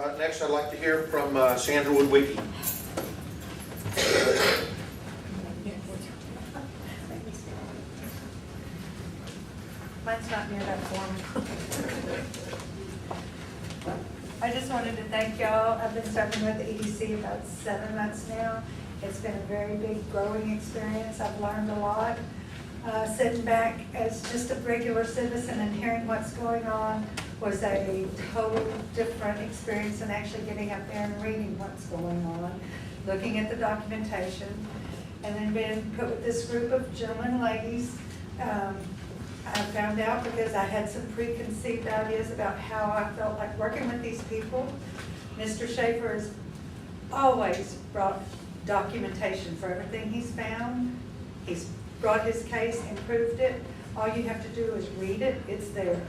Next, I'd like to hear from Sandra Wood-Wicke. Mine's not near that form. I just wanted to thank y'all. I've been serving with the EDC about 7 months now. It's been a very big growing experience. I've learned a lot. Sitting back as just a regular citizen and hearing what's going on was a total different experience than actually getting up there and reading what's going on, looking at the documentation, and then being put with this group of gentlemen and ladies. I found out because I had some preconceived ideas about how I felt like working with these people. Mr. Schaefer has always brought documentation for everything he's found. He's brought his case and proved it. All you have to do is read it. It's there.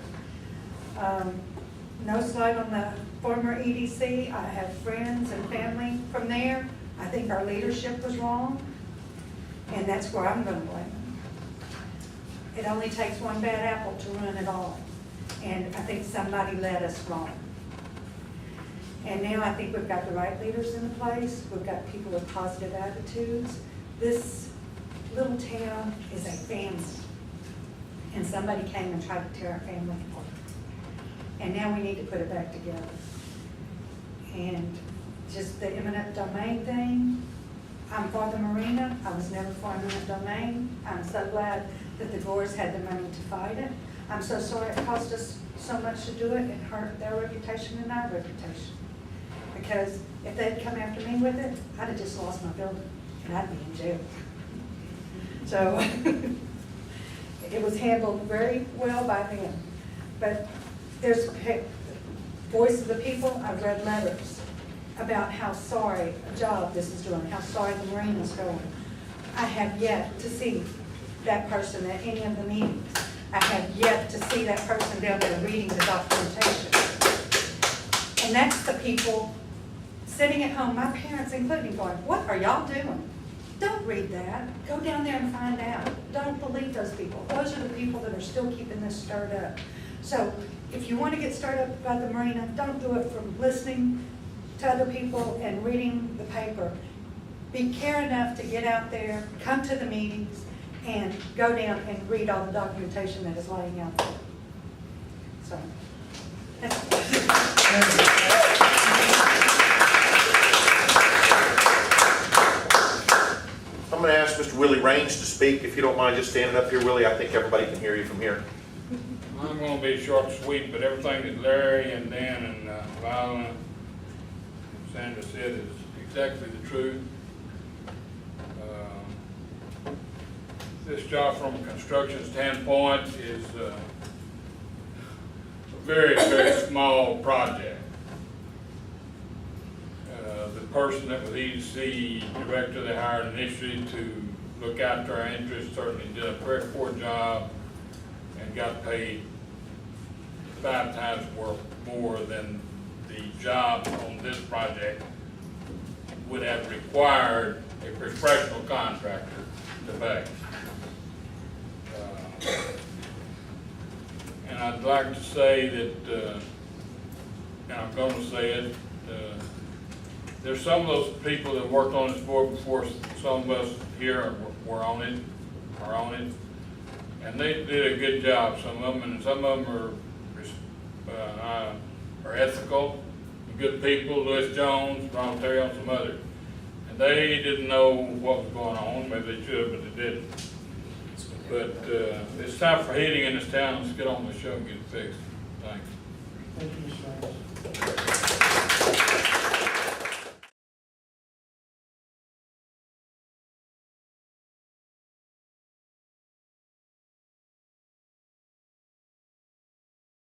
No slight on the former EDC. I have friends and family from there. I think our leadership was wrong, and that's where I'm going to blame them. It only takes one bad apple to ruin it all, and I think somebody led us wrong. And now I think we've got the right leaders in place. We've got people with positive attitudes. This little town is a family, and somebody came and tried to tear our family apart. And now we need to put it back together. And just the eminent domain thing, I'm for the marina. I was never for eminent domain. I'm so glad that the Gores had the money to fight it. I'm so sorry it cost us so much to do it. It hurt their reputation and our reputation. Because if they'd come after me with it, I'd have just lost my building and I'd be in jail. So it was handled very well by them. But there's voice of the people. I've read letters about how sorry a job this is doing, how sorry the marina's going. I have yet to see that person at any of the meetings. I have yet to see that person down there reading the documentation. And that's the people sitting at home, my parents including, going, what are y'all doing? Don't read that. Go down there and find out. Don't believe those people. Those are the people that are still keeping this stirred up. So if you want to get stirred up about the marina, don't do it from listening to other people and reading the paper. Be care enough to get out there, come to the meetings, and go down and read all the documentation that is laying out there. So, I'm going to ask Mr. Willie Raines to speak. If you don't mind just standing up here, Willie, I think everybody can hear you from here. I'm going to be short and sweet, but everything that Larry and Dan and Viola and Sandra said is exactly the truth. This job from a construction standpoint is a very, very small project. The person that was EDC director they hired initially to look after our interests certainly did a very poor job and got paid 5 times more than the job on this project would have required a professional contractor to pay. And I'd like to say that, and I'm going to say it, there's some of those people that worked on this board before some of us here were on it, and they did a good job, some of them, and some of them are ethical, good people, Lewis Jones, Ron Terry, and some others. And they didn't know what was going on, maybe they should have, but they didn't. But it's time for heating in this town. Let's get on the show and get it fixed. Thanks. Thank you, Mr. Raines.